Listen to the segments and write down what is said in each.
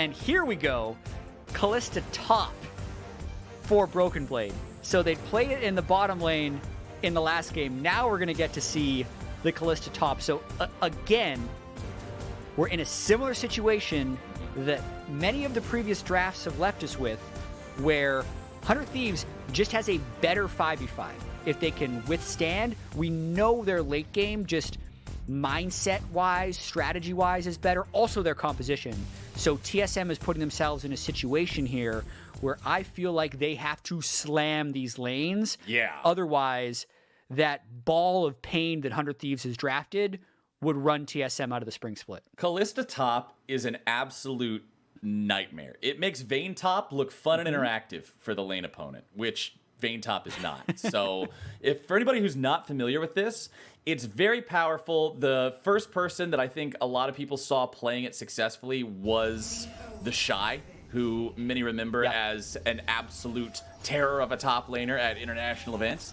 And here we go, Kalista top for Broken Blade. So they played it in the bottom lane in the last game. Now we're going to get to see the Kalista top. So again, we're in a similar situation that many of the previous drafts have left us with, where 100 Thieves just has a better 5v5. If they can withstand, we know their late game, just mindset-wise, strategy-wise, is better. Also their composition. So TSM is putting themselves in a situation here where I feel like they have to slam these lanes. Yeah. Otherwise, that ball of pain that 100 Thieves has drafted would run TSM out of the spring split. Kalista top is an absolute nightmare. It makes Vayne top look fun and interactive for the lane opponent, which Vayne top is not. So if for anybody who's not familiar with this, it's very powerful. The first person that I think a lot of people saw playing it successfully was the Shy, who many remember as an absolute terror of a top laner at international events.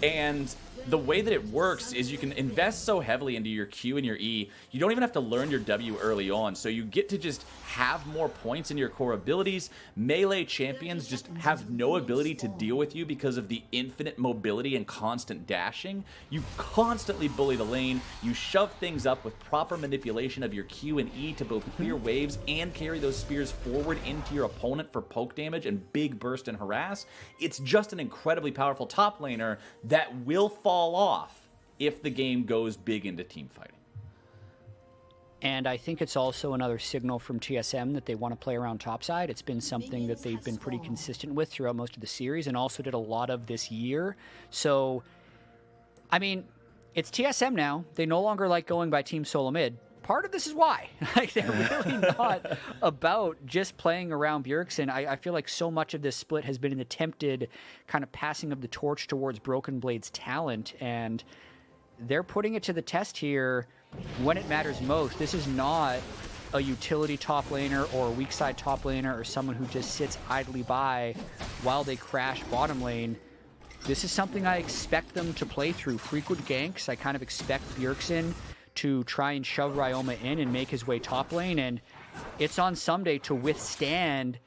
And the way that it works is you can invest so heavily into your Q and your E, you don't even have to learn your W early on. So you get to just have more points in your core abilities. Melee champions just have no ability to deal with you because of the infinite mobility and constant dashing. You constantly bully the lane. You shove things up with proper manipulation of your Q and E to both clear waves and carry those spears forward into your opponent for poke damage and big burst and harass. It's just an incredibly powerful top laner that will fall off if the game goes big into team fighting. And I think it's also another signal from TSM that they want to play around topside. It's been something that they've been pretty consistent with throughout most of the series and also did a lot of this year. So, I mean, it's TSM now. They no longer like going by Team Solomid. Part of this is why. Like, they're really not about just playing around Bjergsen. I feel like so much of this split has been an attempted kind of passing of the torch towards Broken Blade's talent, and they're putting it to the test here when it matters most. This is not a utility top laner or a weak side top laner or someone who just sits idly by while they crash bottom lane. This is something I expect them to play through. Frequent ganks. I kind of expect Bjergsen to try and shove Ryoma in and make his way top lane, and it's on Ssumday to withstand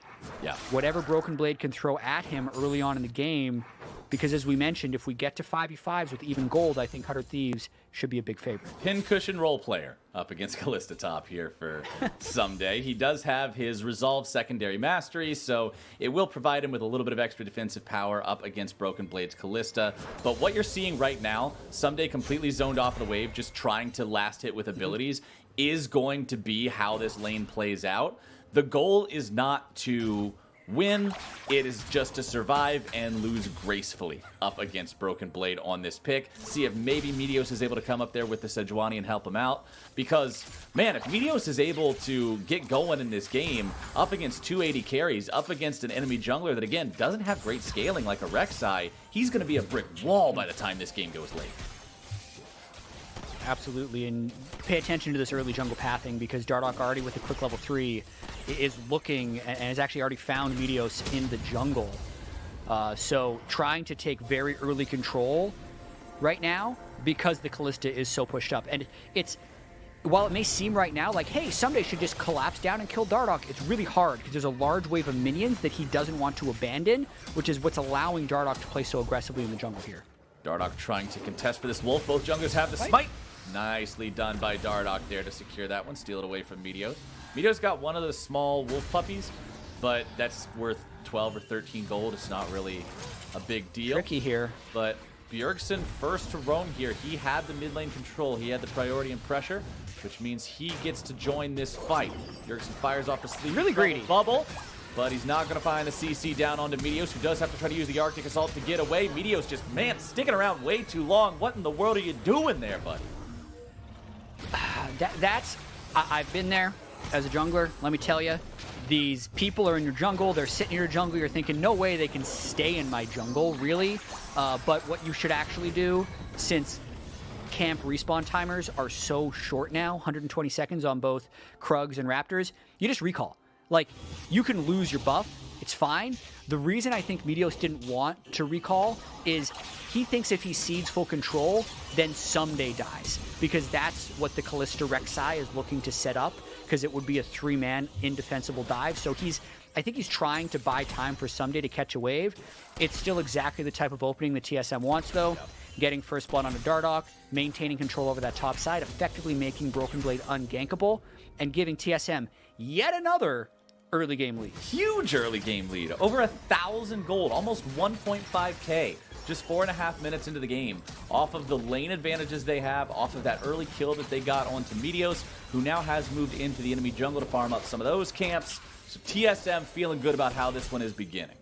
whatever Broken Blade can throw at him early on in the game, because as we mentioned, if we get to 5v5s with even gold, I think 100 Thieves should be a big favorite. Pincushion role player up against Kalista top here for Ssumday. He does have his Resolve secondary mastery, so it will provide him with a little bit of extra defensive power up against Broken Blade's Kalista. But what you're seeing right now, Ssumday completely zoned off of the wave, just trying to last hit with abilities, is going to be how this lane plays out. The goal is not to win, it is just to survive and lose gracefully up against Broken Blade on this pick. See if maybe Meteos is able to come up there with the Sejuani and help him out. Because, man, if Meteos is able to get going in this game up against 280 carries, up against an enemy jungler that, again, doesn't have great scaling like a Rek'Sai, he's going to be a brick wall by the time this game goes late. Absolutely, and pay attention to this early jungle pathing, because Dardoch already with a quick level 3 is looking and has actually already found Meteos in the jungle. So trying to take very early control right now because the Kalista is so pushed up. And it's, while it may seem right now like, hey, Ssumday should just collapse down and kill Dardoch, it's really hard because there's a large wave of minions that he doesn't want to abandon, which is what's allowing Dardoch to play so aggressively in the jungle here. Dardoch trying to contest for this wolf. Both junglers have the smite. Nicely done by Dardoch there to secure that one, steal it away from Meteos. Meteos got one of the small wolf puppies, but that's worth 12 or 13 gold. It's not really a big deal. Tricky here. But Bjergsen first to roam here. He had the mid lane control. He had the priority and pressure, which means he gets to join this fight. Bjergsen fires off the sleep. Really greedy. Bubble. But he's not going to find the CC down onto Meteos, who does have to try to use the Arctic Assault to get away. Meteos just, man, sticking around way too long. What in the world are you doing there, buddy? I've been there as a jungler, let me tell you. These people are in your jungle, they're sitting in your jungle, you're thinking, no way they can stay in my jungle, really. But what you should actually do, since camp respawn timers are so short now, 120 seconds on both Krugs and Raptors, you just recall. Like, you can lose your buff, it's fine. The reason I think Meteos didn't want to recall is he thinks if he cedes full control, then Ssumday dies. Because that's what the Kalista Rek'Sai is looking to set up. because it would be a 3-man indefensible dive. So I think he's trying to buy time for Ssumday to catch a wave. It's still exactly the type of opening the TSM wants, though. Yep. Getting first blood onto Dardoch, maintaining control over that top side, effectively making Broken Blade ungankable, and giving TSM yet another early game lead. Huge early game lead. Over 1,000 gold, almost 1.5k. Just 4.5 minutes into the game, off of the lane advantages they have, off of that early kill that they got onto Meteos, who now has moved into the enemy jungle to farm up some of those camps. So TSM feeling good about how this one is beginning.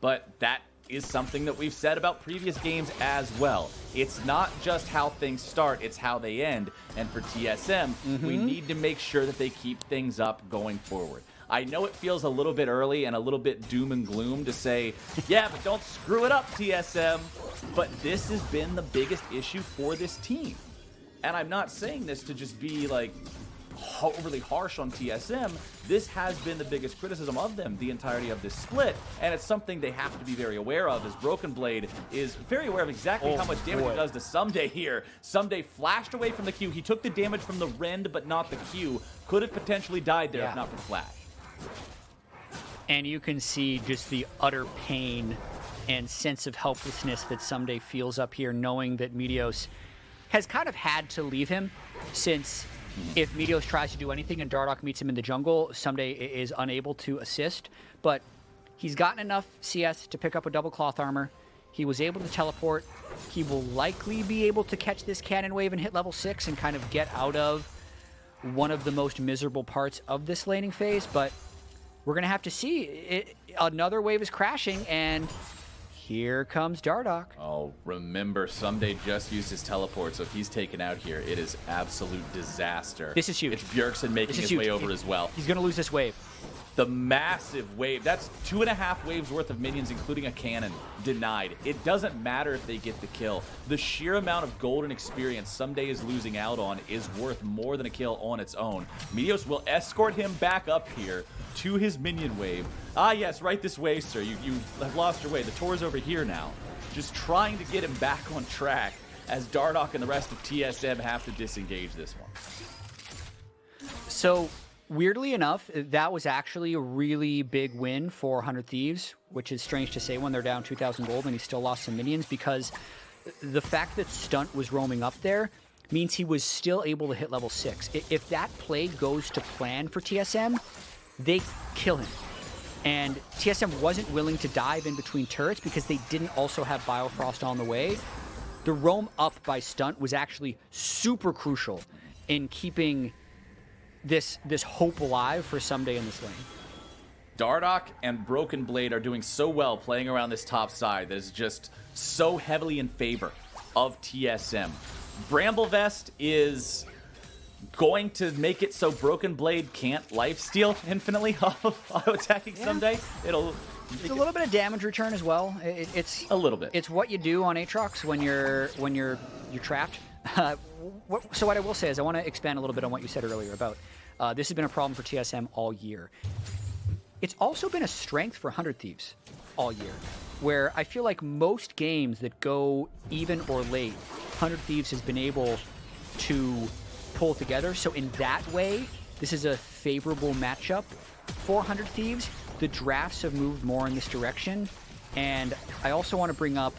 But that is something that we've said about previous games as well. It's not just how things start, it's how they end. And for TSM, we need to make sure that they keep things up going forward. I know it feels a little bit early and a little bit doom and gloom to say, yeah, but don't screw it up, TSM. But this has been the biggest issue for this team. And I'm not saying this to just be like overly harsh on TSM. This has been the biggest criticism of them the entirety of this split, and it's something they have to be very aware of, as Broken Blade is very aware of exactly how much damage it does to Ssumday here. Ssumday flashed away from the Q. He took the damage from the rend, but not the Q. Could have potentially died there if not for the flash. And you can see just the utter pain and sense of helplessness that Ssumday feels up here, knowing that Meteos has kind of had to leave him, since if Meteos tries to do anything and Dardoch meets him in the jungle, Ssumday is unable to assist. But he's gotten enough CS to pick up a double cloth armor. He was able to teleport. He will likely be able to catch this cannon wave and hit level 6 and kind of get out of one of the most miserable parts of this laning phase. But we're going to have to see. Another wave is crashing, and here comes Dardoch. Oh, remember, Ssumday just used his teleport, so if he's taken out here, it is absolute disaster. This is huge. It's Bjergsen making his way over as well. He's going to lose this wave. The massive wave. That's 2.5 waves worth of minions, including a cannon, denied. It doesn't matter if they get the kill. The sheer amount of gold and experience Ssumday is losing out on is worth more than a kill on its own. Meteos will escort him back up here to his minion wave. Ah, yes, right this way, sir. You have lost your way. The tour's over here now. Just trying to get him back on track as Dardoch and the rest of TSM have to disengage this one. So, weirdly enough, that was actually a really big win for 100 Thieves, which is strange to say when they're down 2,000 gold and he still lost some minions, because the fact that Stunt was roaming up there means he was still able to hit level 6. If that play goes to plan for TSM, they kill him. And TSM wasn't willing to dive in between turrets because they didn't also have Biofrost on the way. The roam up by Stunt was actually super crucial in keeping this hope alive for Ssumday in this lane. Dardoch and Broken Blade are doing so well playing around this top side that is just so heavily in favor of TSM. Bramblevest is going to make it so Broken Blade can't lifesteal infinitely off of auto-attacking Ssumday. It's a little bit of damage return as well. It's a little bit. It's what you do on Aatrox when you're trapped. So what I will say is I want to expand a little bit on what you said earlier about this has been a problem for TSM all year. It's also been a strength for 100 Thieves all year, where I feel like most games that go even or late, 100 Thieves has been able to pull together. So in that way, this is a favorable matchup for 100 Thieves. The drafts have moved more in this direction. And I also want to bring up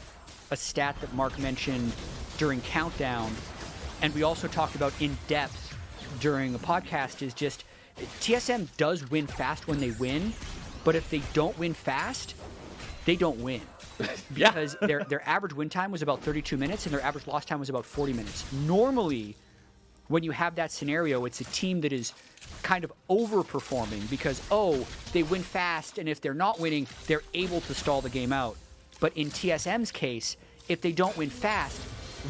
a stat that Mark mentioned during Countdown, and we also talked about in depth during the podcast, is just TSM does win fast when they win, but if they don't win fast, they don't win. Because their average win time was about 32 minutes and their average loss time was about 40 minutes. Normally, when you have that scenario, it's a team that is kind of overperforming because, oh, they win fast, and if they're not winning, they're able to stall the game out. But in TSM's case, if they don't win fast,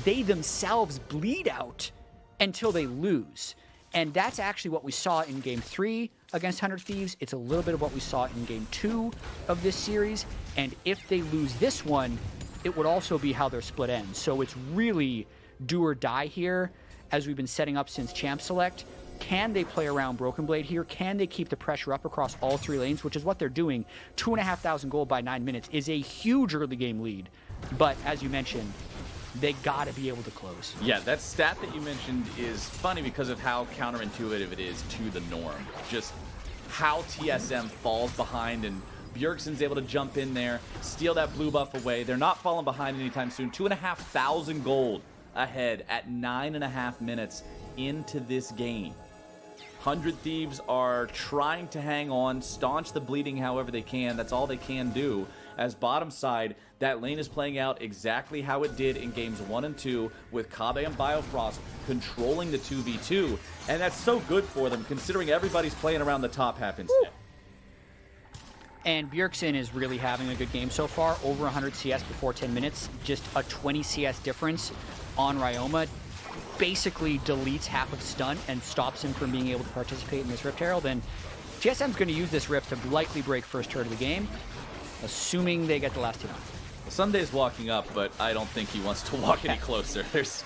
they themselves bleed out until they lose. And that's actually what we saw in Game 3 against 100 Thieves. It's a little bit of what we saw in Game 2 of this series. And if they lose this one, it would also be how their split ends. So it's really do or die here, as we've been setting up since Champ Select. Can they play around Broken Blade here? Can they keep the pressure up across all 3 lanes, which is what they're doing? 2,500 gold by 9 minutes is a huge early game lead. But as you mentioned, they got to be able to close. Yeah, that stat that you mentioned is funny because of how counterintuitive it is to the norm. Just how TSM falls behind, and Bjergsen's able to jump in there, steal that blue buff away. They're not falling behind anytime soon. 2,500 gold ahead at 9.5 minutes into this game. 100 Thieves are trying to hang on, staunch the bleeding however they can. That's all they can do. As bottom side, that lane is playing out exactly how it did in games 1 and 2 with Kobbe and Biofrost controlling the 2v2. And that's so good for them considering everybody's playing around the top half instead. And Bjergsen is really having a good game so far. Over 100 CS before 10 minutes. Just a 20 CS difference on Ryoma. Basically deletes half of Stunt and stops him from being able to participate in this Rift Herald. And TSM's going to use this Rift to likely break first turret of the game, assuming they get the last hit on. Ssumday's walking up, but I don't think he wants to walk any closer. There's,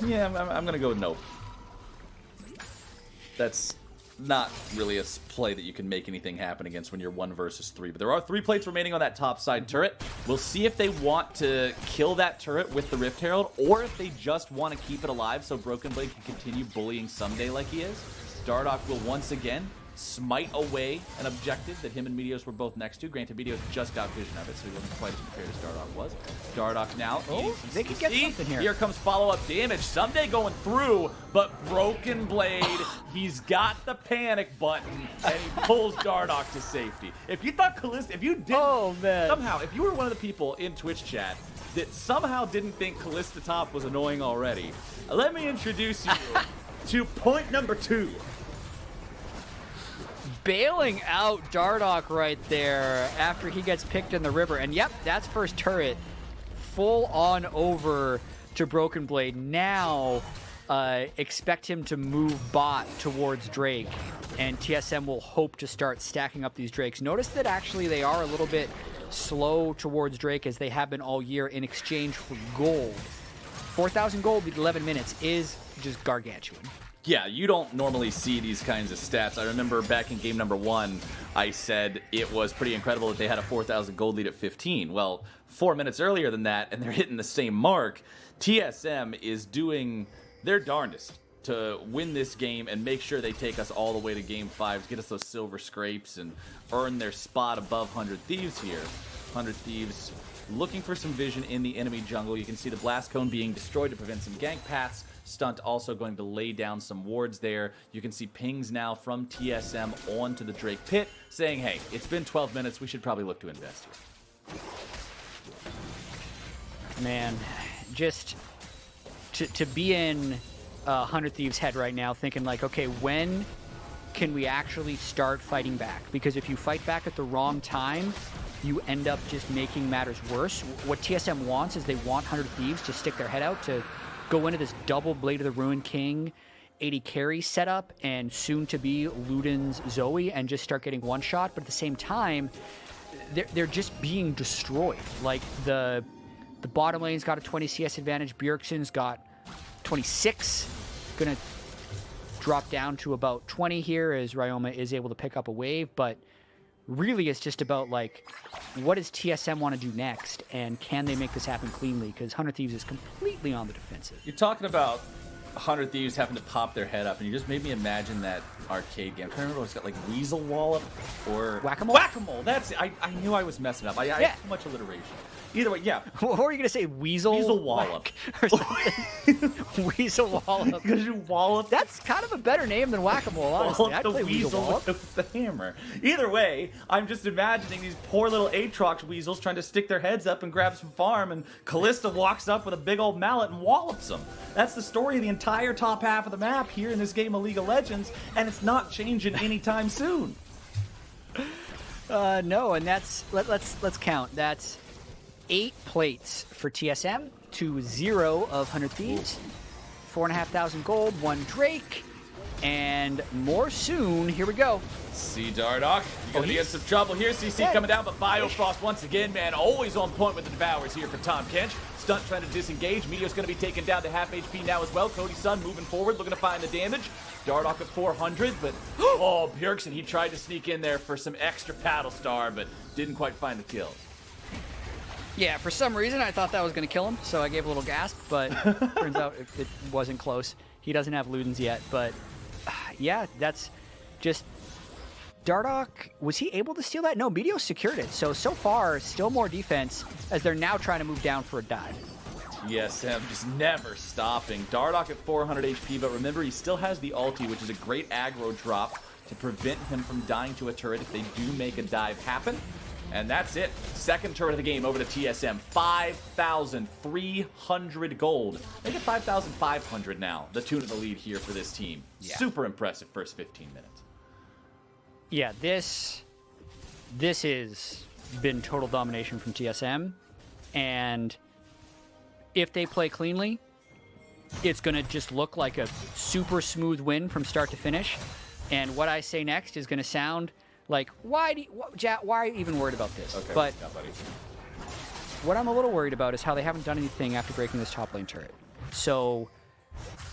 yeah, I'm going to go with nope. That's not really a play that you can make anything happen against when you're 1 versus 3. But there are 3 plates remaining on that top side turret. We'll see if they want to kill that turret with the Rift Herald, or if they just want to keep it alive so Broken Blade can continue bullying Ssumday like he is. Dardoch will once again smite away an objective that him and Meteos were both next to. Granted, Meteos just got vision of it, so he wasn't quite as prepared as Dardoch was. Dardoch now. They could get something here. Here comes follow-up damage. Ssumday going through, but Broken Blade, he's got the panic button, and he pulls Dardoch to safety. If you thought Kalista, if you didn't, somehow, if you were one of the people in Twitch chat that somehow didn't think Kalista top was annoying already, let me introduce you to point number 2. Bailing out Dardoch right there after he gets picked in the river. And yep, that's first turret. Full on over to Broken Blade. Now expect him to move bot towards Drake. And TSM will hope to start stacking up these Drakes. Notice that actually they are a little bit slow towards Drake as they have been all year in exchange for gold. 4,000 gold in 11 minutes is just gargantuan. Yeah, you don't normally see these kinds of stats. I remember back in game number 1, I said it was pretty incredible that they had a 4,000 gold lead at 15. Well, 4 minutes earlier than that, and they're hitting the same mark. TSM is doing their darndest to win this game and make sure they take us all the way to game 5, get us those silver scrapes, and earn their spot above 100 Thieves here. 100 Thieves looking for some vision in the enemy jungle. You can see the blast cone being destroyed to prevent some gank paths. Stunt also going to lay down some wards there. You can see pings now from TSM onto the Drake pit saying, hey, it's been 12 minutes. We should probably look to invest here. Man, just to be in 100 Thieves' head right now thinking like, okay, when can we actually start fighting back? Because if you fight back at the wrong time, you end up just making matters worse. What TSM wants is they want 100 Thieves to stick their head out to go into this double Blade of the Ruined King AD carry setup and soon to be Luden's Zoe and just start getting one shot. But at the same time, they're just being destroyed. Like the bottom lane's got a 20 CS advantage. Bjergsen's got 26. Gonna drop down to about 20 here as Ryoma is able to pick up a wave. But really it's just about like, what does TSM want to do next, and can they make this happen cleanly? Because 100 Thieves is completely on the defensive. You're talking about 100 Thieves having to pop their head up, and you just made me imagine that arcade game. I'm trying to remember what it's got, like Weasel Wallop or Whack-a-mole. Whack-a-mole. That's it. I knew I was messing up. I had too much alliteration. Either way, yeah. What were you gonna say? Weasel Wallop. Or something? Weasel Wallop. Because you wallop. That's kind of a better name than Whack-a-Mole, honestly. I'd The play Weasel Wallop. with the hammer. Either way, I'm just imagining these poor little Aatrox weasels trying to stick their heads up and grab some farm, and Kalista walks up with a big old mallet and wallops them. That's the story of the entire top half of the map here in this game of League of Legends, and it's not changing anytime soon. No, and that's let's count. That's 8 plates for TSM to 0 of 100 Thieves. 4,500 gold, 1 Drake, and more soon. Here we go. See Dardoch, you're gonna be in some trouble here. CC coming down, but Biofrost once again, man, always on point with the Devours here for Tahm Kench. Stunt trying to disengage. Meteos gonna be taken down to half HP now as well. Cody's son moving forward, looking to find the damage. Dardoch at 400, but oh, Bjergsen, he tried to sneak in there for some extra paddle star, but didn't quite find the kill. Yeah, for some reason I thought that was going to kill him, so I gave a little gasp, but turns out it wasn't close. He doesn't have Ludens yet, but yeah, that's just... Dardoch, was he able to steal that? No, Meteos secured it, so far, still more defense as they're now trying to move down for a dive. TSM just never stopping. Dardoch at 400 HP, but remember, he still has the ulti, which is a great aggro drop to prevent him from dying to a turret if they do make a dive happen. And that's it. Second turret of the game over to TSM. 5,300 gold. Make it 5,500 now. The tune of the lead here for this team. Yeah. Super impressive first 15 minutes. Yeah, this has been total domination from TSM. And if they play cleanly, it's going to just look like a super smooth win from start to finish. And what I say next is going to sound like, Jatt, why are you even worried about this? Okay, but yeah, buddy. What I'm a little worried about is how they haven't done anything after breaking this top lane turret. So,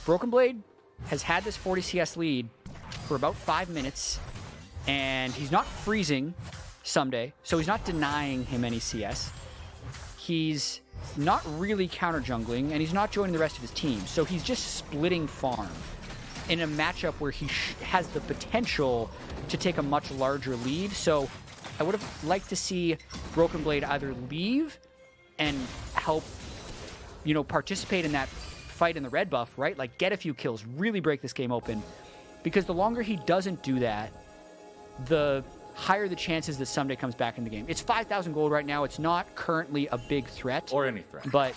Broken Blade has had this 40 CS lead for about 5 minutes, and he's not freezing Ssumday, so he's not denying him any CS. He's not really counter jungling, and he's not joining the rest of his team, so he's just splitting farm in a matchup where he has the potential to take a much larger lead. So I would have liked to see Broken Blade either leave and help, you know, participate in that fight in the red buff, right? Like, get a few kills, really break this game open. Because the longer he doesn't do that, the higher the chances that Ssumday comes back in the game. It's 5,000 gold right now. It's not currently a big threat. Or any threat. But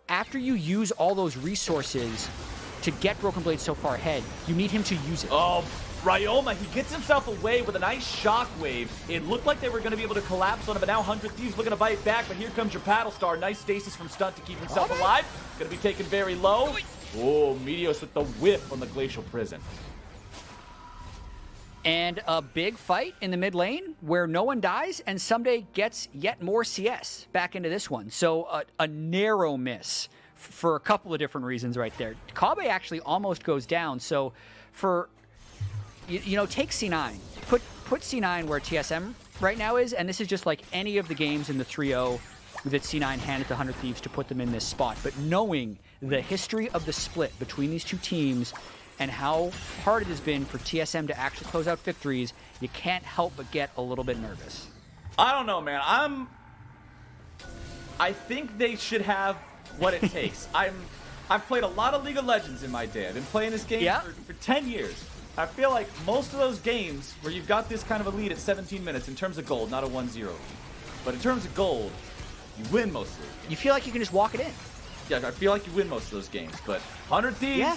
after you use all those resources to get Broken Blade so far ahead, you need him to use it. Oh, Ryoma, he gets himself away with a nice shockwave. It looked like they were going to be able to collapse on him, but now 100 Thieves looking to bite back, but here comes your paddle star. Nice stasis from Stunt to keep himself alive. Going to be taken very low. Oh, Meteos with the whiff on the Glacial Prison. And a big fight in the mid lane where no one dies, and Ssumday gets yet more CS back into this one. So a narrow miss for a couple of different reasons right there. Kobbe actually almost goes down. So for, you know, take C9. Put C9 where TSM right now is, and this is just like any of the games in the 3-0 that C9 handed to 100 Thieves to put them in this spot. But knowing the history of the split between these two teams and how hard it has been for TSM to actually close out victories, you can't help but get a little bit nervous. I don't know, man. I think they should have what it takes. I've played a lot of League of Legends in my day. I've been playing this game for 10 years. I feel like most of those games where you've got this kind of a lead at 17 minutes in terms of gold, not a 1-0 lead, but in terms of gold, you win most of those games. You feel like you can just walk it in. Yeah, I feel like you win most of those games, but 100 Thieves, yeah,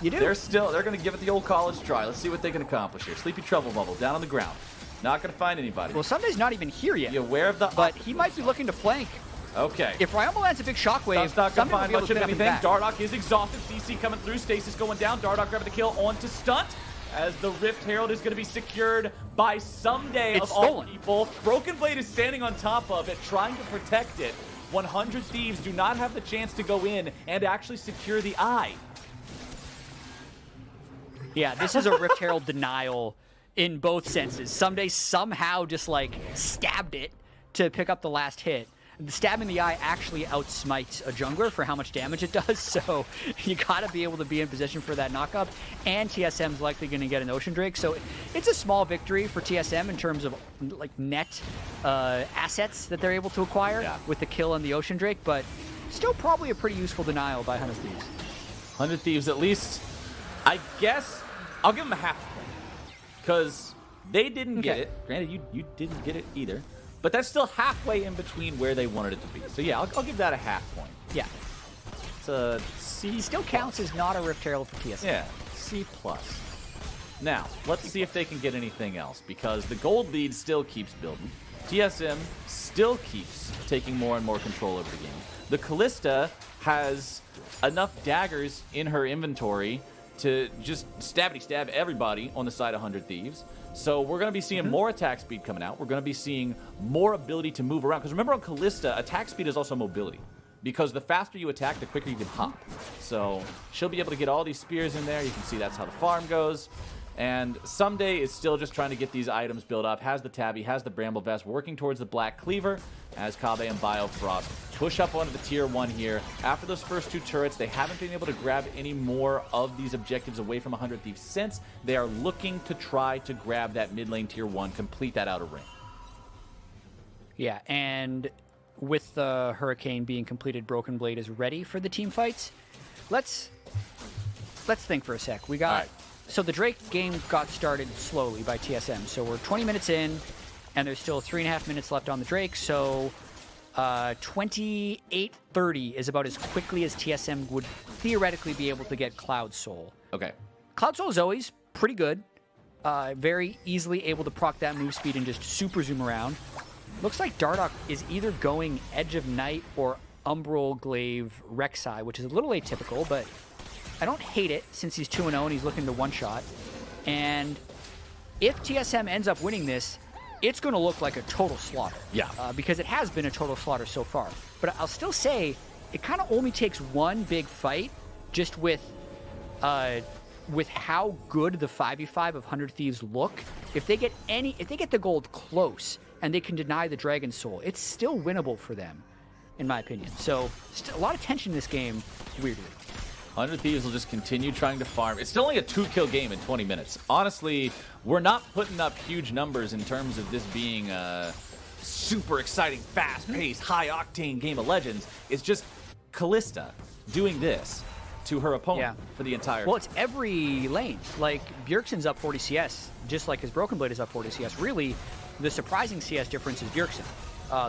you do. They're going to give it the old college try. Let's see what they can accomplish here. Sleepy Trouble Bubble down on the ground. Not going to find anybody. Well, Ssumday's not even here yet. You aware of the... But he might be looking to flank. Okay. If Ryoma lands a big shockwave, Stunt's not going to find much of anything. Back. Dardoch is exhausted. CC coming through. Stasis going down. Dardoch grabbing the kill onto Stunt. As the Rift Herald is going to be secured by Ssumday of all people. Broken Blade is standing on top of it, trying to protect it. 100 Thieves do not have the chance to go in and actually secure the eye. Yeah, this is a Rift Herald denial in both senses. Ssumday somehow just like stabbed it to pick up the last hit. The stab in the eye actually outsmites a jungler for how much damage it does, so you gotta be able to be in position for that knockup, and TSM's likely gonna get an Ocean Drake, so it's a small victory for TSM in terms of like net assets that they're able to acquire with the kill and the Ocean Drake, but still probably a pretty useful denial by 100 Thieves. 100 Thieves, at least, I guess, I'll give them a half point, because they didn't get it. Granted, you didn't get it either. But that's still halfway in between where they wanted it to be. So yeah, I'll give that a half point. Yeah. It's a C+. He still counts as not a Rift Herald for TSM. Yeah, C+. Now, let's see if they can get anything else, because the gold lead still keeps building. TSM still keeps taking more and more control over the game. The Kalista has enough daggers in her inventory to just stab everybody on the side of 100 Thieves. So we're going to be seeing more attack speed coming out. We're going to be seeing more ability to move around. Because remember on Kalista, attack speed is also mobility. Because the faster you attack, the quicker you can hop. So she'll be able to get all these spears in there. You can see that's how the farm goes. And Ssumday is still just trying to get these items built up. Has the Tabby, has the Bramble Vest, working towards the Black Cleaver as Kobbe and Biofrost push up onto the tier 1 here. After those first 2 turrets, they haven't been able to grab any more of these objectives away from 100 Thieves since. They are looking to try to grab that mid lane tier 1, complete that outer ring. Yeah, and with the Hurricane being completed, Broken Blade is ready for the team fights. Let's think for a sec. We got... All right. So the Drake game got started slowly by TSM. So we're 20 minutes in, and there's still 3.5 minutes left on the Drake. So 28:30 is about as quickly as TSM would theoretically be able to get Cloud Soul. Okay. Cloud Soul is always pretty good. Very easily able to proc that move speed and just super zoom around. Looks like Dardoch is either going Edge of Night or Umbral Glaive Rek'Sai, which is a little atypical, but I don't hate it since he's 2-0 and he's looking to one-shot. And if TSM ends up winning this, it's going to look like a total slaughter. Yeah. Because it has been a total slaughter so far. But I'll still say it kind of only takes one big fight just with how good the 5v5 of 100 Thieves look. If they get the gold close and they can deny the Dragon Soul, it's still winnable for them, in my opinion. So a lot of tension in this game, weirdly. 100 Thieves will just continue trying to farm. It's still only a 2-kill game in 20 minutes. Honestly, we're not putting up huge numbers in terms of this being a super exciting, fast-paced, high-octane game of Legends. It's just Kalista doing this to her opponent for the entire Well, it's every lane. Like, Bjergsen's up 40 CS, just like his Broken Blade is up 40 CS. Really, the surprising CS difference is Bjergsen.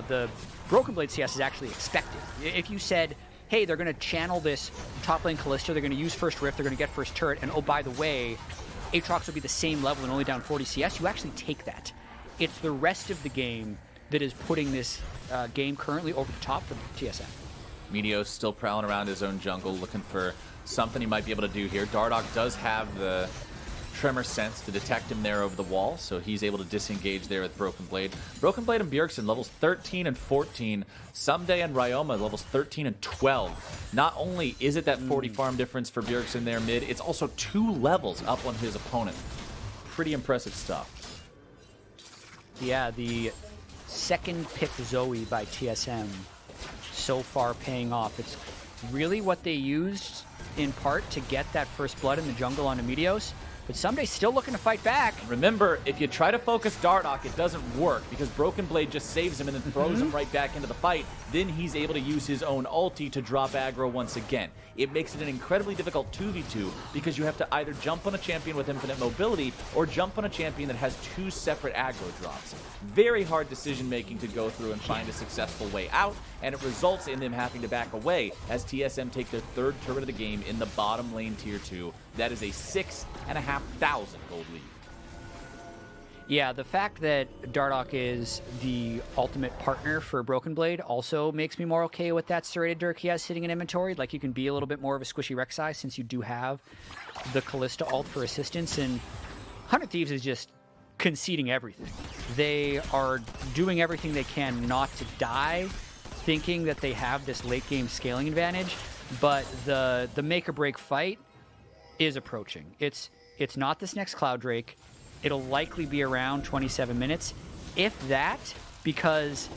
The Broken Blade CS is actually expected. If you said, hey, they're going to channel this top lane Kalista, they're going to use first Rift, they're going to get first turret, and oh, by the way, Aatrox will be the same level and only down 40 CS, you actually take that. It's the rest of the game that is putting this game currently over the top for TSM. Meteos still prowling around his own jungle, looking for something he might be able to do here. Dardoch does have the Tremor sense to detect him there over the wall, so he's able to disengage there with Broken Blade. Broken Blade and Bjergsen, levels 13 and 14. Ssumday and Ryoma, levels 13 and 12. Not only is it that 40 farm difference for Bjergsen there mid, it's also 2 levels up on his opponent. Pretty impressive stuff. Yeah, the second pick Zoe by TSM so far paying off. It's really what they used in part to get that first blood in the jungle onto Meteos. But Ssumday's still looking to fight back. Remember, if you try to focus Dardoch, it doesn't work because Broken Blade just saves him and then throws him right back into the fight. Then he's able to use his own ulti to drop aggro once again. It makes it an incredibly difficult 2v2 because you have to either jump on a champion with infinite mobility or jump on a champion that has 2 separate aggro drops. Very hard decision making to go through and find a successful way out, and it results in them having to back away as TSM take their 3rd turret of the game in the bottom lane tier 2. That is a 6,500 gold lead. Yeah, the fact that Dardoch is the ultimate partner for Broken Blade also makes me more okay with that serrated Dirk he has sitting in inventory. Like, you can be a little bit more of a squishy Rek'Sai since you do have the Kalista ult for assistance, and 100 Thieves is just conceding everything. They are doing everything they can not to die, thinking that they have this late game scaling advantage, but the make or break fight is approaching. It's not this next Cloud Drake. It'll likely be around 27 minutes, if that, because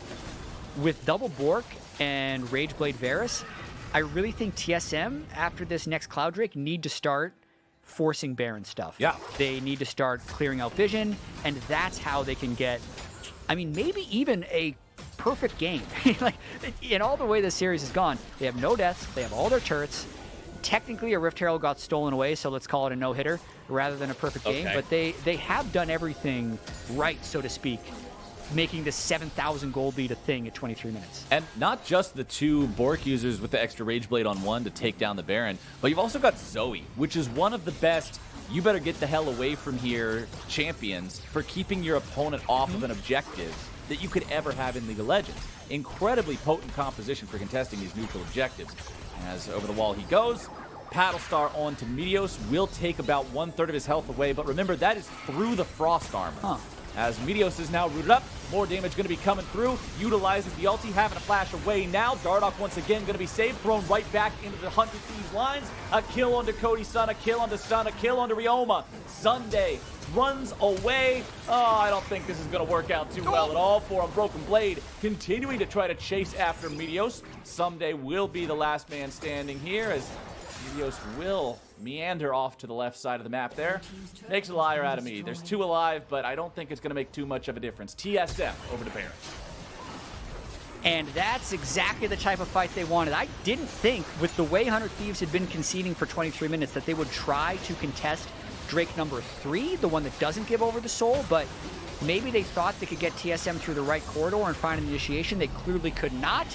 with double Bork and Rageblade Varus, I really think TSM, after this next Cloud Drake, need to start forcing Baron stuff. Yeah. They need to start clearing out vision, and that's how they can get, I mean, maybe even a perfect game. Like, in all the way this series has gone, they have no deaths, they have all their turrets. Technically, a Rift Herald got stolen away, so let's call it a no-hitter rather than a perfect game. Okay. But they have done everything right, so to speak, making this 7,000 gold lead a thing at 23 minutes. And not just the 2 Bork users with the extra Rageblade on 1 to take down the Baron, but you've also got Zoe, which is one of the best you better get the hell away from here champions for keeping your opponent off of an objective that you could ever have in League of Legends. Incredibly potent composition for contesting these neutral objectives. As over the wall he goes, Paddlestar onto Meteos will take about 1/3 of his health away, but remember, that is through the Frost armor. as Meteos is now rooted up. More damage going to be coming through, utilizing the ulti, having a flash away now. Dardoch once again going to be saved, thrown right back into the 100 Thieves lines. A kill onto Cody Sun, a kill onto Stunt, a kill onto Ryoma. Ssumday runs away. Oh, I don't think this is going to work out too well at all for him. Broken Blade continuing to try to chase after Meteos. Ssumday will be the last man standing here as Meteos will meander off to the left side of the map there. Makes a liar out of me. There's 2 alive, but I don't think it's going to make too much of a difference. TSM over to Baron. And that's exactly the type of fight they wanted. I didn't think, with the way 100 Thieves had been conceding for 23 minutes, that they would try to contest Drake number 3, the one that doesn't give over the soul, but maybe they thought they could get TSM through the right corridor and find an initiation. They clearly could not.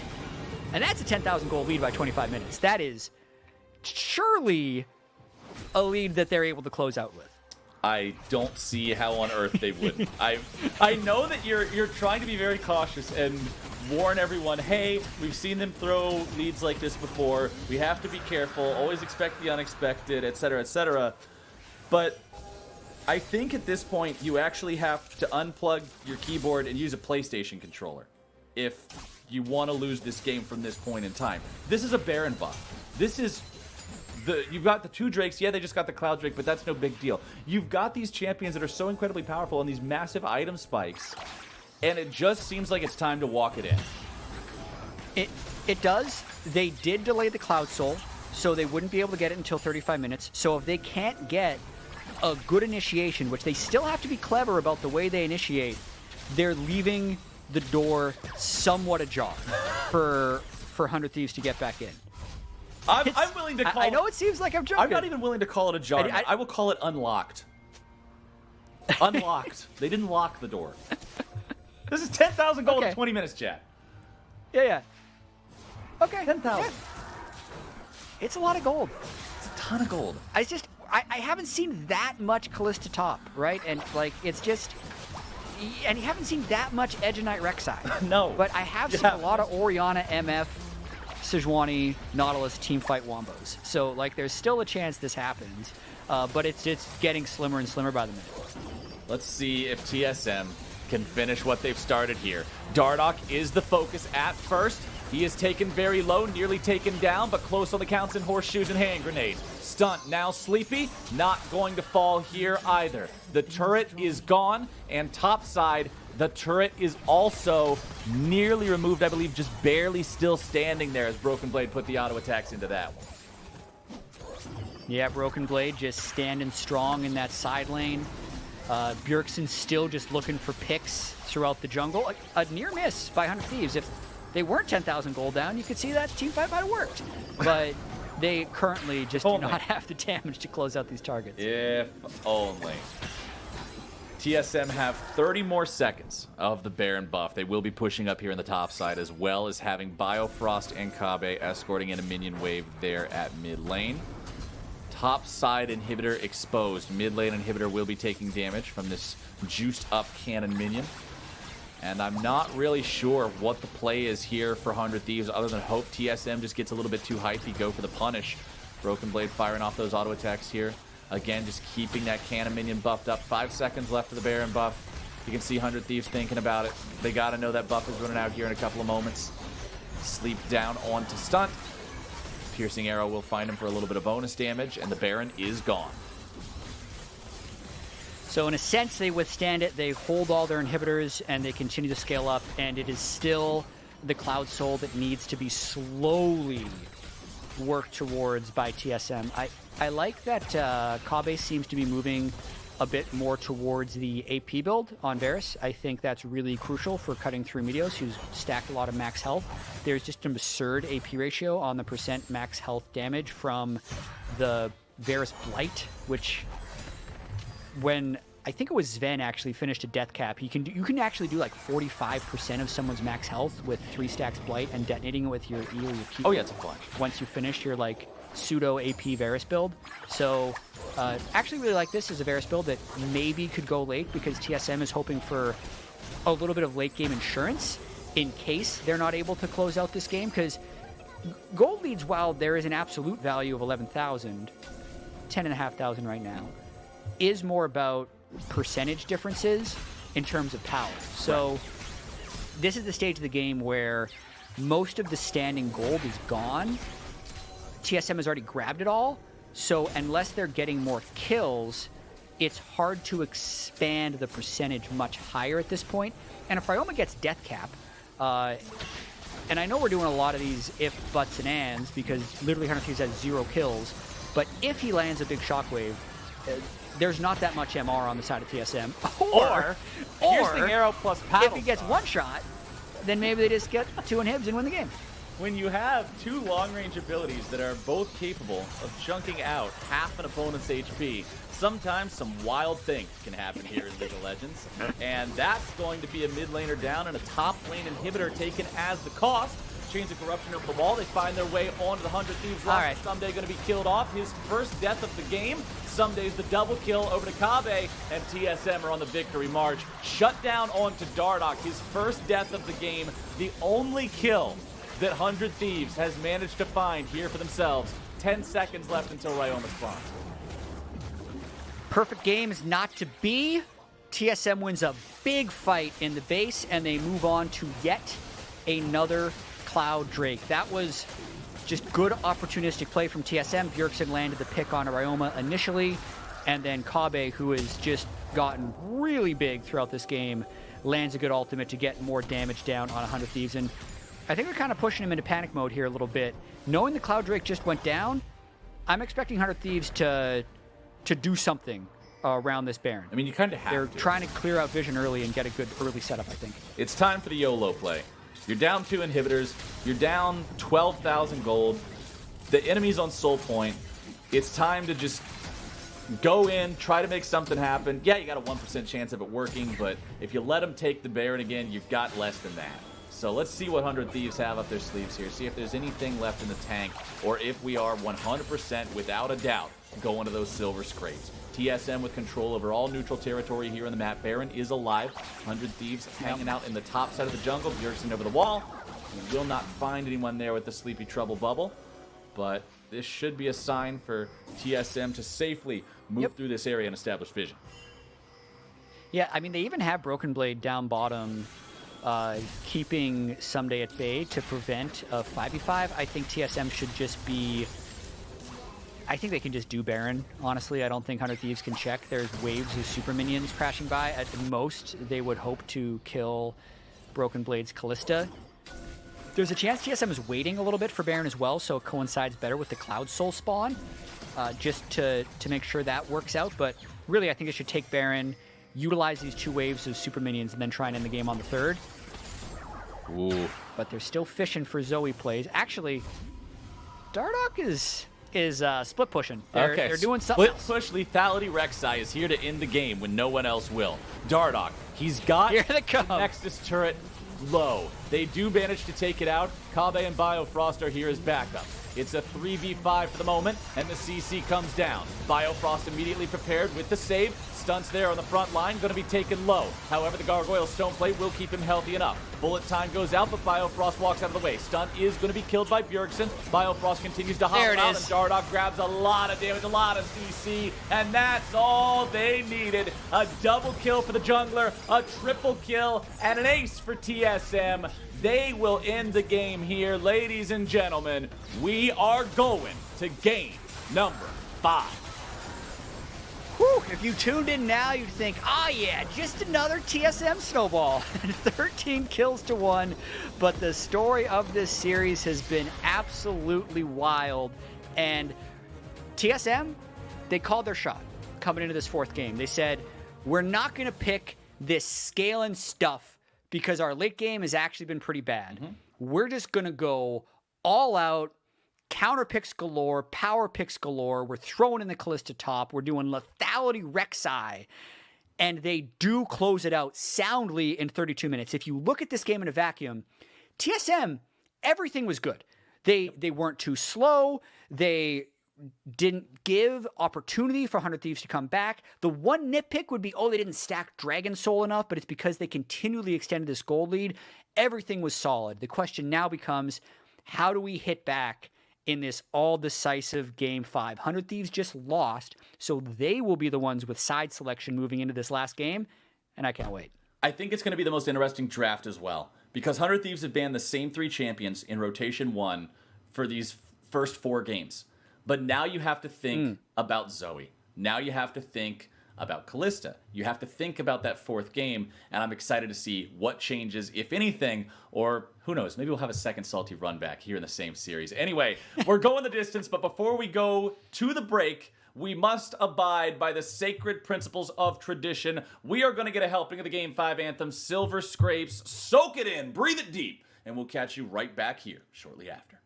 And that's a 10,000 gold lead by 25 minutes. That is surely a lead that they're able to close out with. I don't see how on earth they wouldn't. I know that you're trying to be very cautious and warn everyone, hey, we've seen them throw leads like this before. We have to be careful, always expect the unexpected, etc., etc. But I think at this point you actually have to unplug your keyboard and use a PlayStation controller if you want to lose this game from this point in time. This is a Baron buff. This is you've got the 2 Drakes. Yeah, they just got the Cloud Drake, but that's no big deal. You've got these champions that are so incredibly powerful and these massive item spikes, and it just seems like it's time to walk it in. It does. They did delay the Cloud Soul, so they wouldn't be able to get it until 35 minutes. So if they can't get a good initiation, which they still have to be clever about the way they initiate, they're leaving the door somewhat ajar for 100 Thieves to get back in. I'm willing to call I know it seems like I'm joking. I'm not even willing to call it a jar. I will call it unlocked. Unlocked. They didn't lock the door. This is 10,000 gold in 20 minutes, chat. Yeah. Okay. 10,000. Yeah. It's a lot of gold. It's a ton of gold. I haven't seen that much Kalista top, right? And like it's just, and you haven't seen that much Edge Knight Rek'Sai. No. But I have seen a lot of Orianna, MF, Sejuani, Nautilus teamfight wombos. So like there's still a chance this happens, but it's just getting slimmer and slimmer by the minute. Let's see if TSM can finish what they've started here. Dardoch is the focus at first. He is taken very low, nearly taken down, but close on the counts in horseshoes and hand grenades. Stunt now sleepy, not going to fall here either. The turret is gone, and topside, the turret is also nearly removed, I believe, just barely still standing there as Broken Blade put the auto attacks into that one. Yeah, Broken Blade just standing strong in that side lane. Bjergsen still just looking for picks throughout the jungle. A near miss by 100 Thieves. If they weren't 10,000 gold down, you could see that team fight might have worked. But they currently just do not have the damage to close out these targets. If only. TSM have 30 more seconds of the Baron buff. They will be pushing up here in the top side, as well as having Biofrost and Kobbe escorting in a minion wave there at mid lane. Top side inhibitor exposed. Mid lane inhibitor will be taking damage from this juiced up cannon minion. And I'm not really sure what the play is here for 100 Thieves other than hope TSM just gets a little bit too hypey, go for the punish. Broken Blade firing off those auto attacks here. Again, just keeping that cannon minion buffed up. 5 seconds left of the Baron buff. You can see 100 Thieves thinking about it. They got to know that buff is running out here in a couple of moments. Sleep down onto Stunt. Piercing arrow will find him for a little bit of bonus damage, and the Baron is gone. So in a sense, they withstand it. They hold all their inhibitors, and they continue to scale up, and it is still the Cloud Soul that needs to be slowly worked towards by TSM. I like that Kobbe seems to be moving a bit more towards the AP build on Varus. I think that's really crucial for cutting through Meteos, who's stacked a lot of max health. There's just an absurd AP ratio on the percent max health damage from the Varus Blight, which when I think it was Sven actually finished a death cap, you can actually do like 45% of someone's max health with 3 stacks Blight and detonating it with your E or your Q. Oh yeah, it's a flash. Once you finish your like pseudo AP Varus build. So actually really like this as a Varus build that maybe could go late because TSM is hoping for a little bit of late game insurance in case they're not able to close out this game, because gold leads, while there is an absolute value of 11,000, 10,500 right now, is more about percentage differences in terms of power. So this is the stage of the game where most of the standing gold is gone. TSM has already grabbed it all, so unless they're getting more kills, it's hard to expand the percentage much higher at this point. And if Ryoma gets death cap, and I know we're doing a lot of these if, buts, and ands, because literally 100 Thieves has 0 kills, but if he lands a big shockwave, there's not that much MR on the side of TSM. Or piercing arrow plus paddle if he gets shot. one shot, then maybe they just get 2 inhibs and win the game. When you have 2 long-range abilities that are both capable of chunking out half an opponent's HP, sometimes some wild things can happen here in League of Legends. And that's going to be a mid laner down and a top lane inhibitor taken as the cost. Chains of Corruption over the wall. They find their way onto the 100 Thieves line. All right. Ssumday going to be killed off. His first death of the game. Ssumday's the double kill over to Kobbe, and TSM are on the victory march. Shut down onto Dardoch. His first death of the game. The only kill that 100 Thieves has managed to find here for themselves. 10 seconds left until Ryoma spawns. Perfect game is not to be. TSM wins a big fight in the base, and they move on to yet another Cloud Drake. That was just good opportunistic play from TSM. Bjergsen landed the pick on Ryoma initially, and then Kobbe, who has just gotten really big throughout this game, lands a good ultimate to get more damage down on 100 Thieves. And I think we're kind of pushing him into panic mode here a little bit. Knowing the Cloud Drake just went down, I'm expecting 100 Thieves to do something around this Baron. I mean, you kind of have They're to. trying to clear out vision early and get a good early setup, I think. It's time for the YOLO play. You're down 2 inhibitors. You're down 12,000 gold. The enemy's on soul point. It's time to just go in, try to make something happen. Yeah, you got a 1% chance of it working, but if you let them take the Baron again, you've got less than that. So let's see what 100 Thieves have up their sleeves here. See if there's anything left in the tank, or if we are 100% without a doubt going to those silver scrapes. TSM with control over all neutral territory here on the map. Baron is alive. 100 Thieves hanging out in the top side of the jungle. Bjergsen over the wall. You will not find anyone there with the Sleepy Trouble bubble. But this should be a sign for TSM to safely move through this area and establish vision. Yeah, I mean, they even have Broken Blade down bottom, keeping Ssumday at bay to prevent a 5v5. I think TSM should just be... I think they can just do Baron, honestly. I don't think 100 Thieves can check. There's waves of super minions crashing by. At most, they would hope to kill Broken Blade's Kalista. There's a chance TSM is waiting a little bit for Baron as well, so it coincides better with the Cloud Soul spawn, just to make sure that works out. But really, I think it should take Baron, utilize these 2 waves of super minions, and then try and end the game on the 3rd. Ooh. But they're still fishing for Zoe plays. Actually, Dardoch is split pushing. They're doing something Split else. push lethality. Rek'Sai is here to end the game when no one else will. Dardoch, he's got Here they come. the Nexus turret low. They do manage to take it out. Kobbe and Biofrost are here as backup. It's a 3v5 for the moment, and the CC comes down. Biofrost immediately prepared with the save. Stunt's there on the front line, going to be taken low. However, the Gargoyle Stoneplate will keep him healthy enough. Bullet time goes out, but Biofrost walks out of the way. Stunt is going to be killed by Bjergsen. Biofrost continues to hop out, and Dardoch grabs a lot of damage, a lot of CC, and that's all they needed. A double kill for the jungler, a triple kill, and an ace for TSM. They will end the game here, ladies and gentlemen. We are going to game number 5. Whew, if you tuned in now, you'd think, oh yeah, just another TSM snowball. 13 kills to 1, but the story of this series has been absolutely wild. And TSM, they called their shot coming into this 4th game. They said, we're not going to pick this scale and stuff because our late game has actually been pretty bad. We're just going to go all out, counter picks galore, power picks galore. We're throwing in the Kalista top. We're doing lethality Rek'Sai. And they do close it out soundly in 32 minutes. If you look at this game in a vacuum, TSM, everything was good. They weren't too slow. They didn't give opportunity for 100 Thieves to come back. The one nitpick would be, they didn't stack Dragon Soul enough, but it's because they continually extended this gold lead. Everything was solid. The question now becomes, how do we hit back in this all-decisive Game 5? 100 Thieves just lost, so they will be the ones with side selection moving into this last game, and I can't wait. I think it's going to be the most interesting draft as well, because 100 Thieves have banned the same 3 champions in rotation 1 for these first 4 games. But now you have to think about Zoe. Now you have to think about Kalista. You have to think about that 4th game, and I'm excited to see what changes, if anything, or who knows, maybe we'll have a second Salty run back here in the same series. Anyway, we're going the distance, but before we go to the break, we must abide by the sacred principles of tradition. We are going to get a helping of the Game 5 anthem, Silver Scrapes. Soak it in, breathe it deep, and we'll catch you right back here shortly after.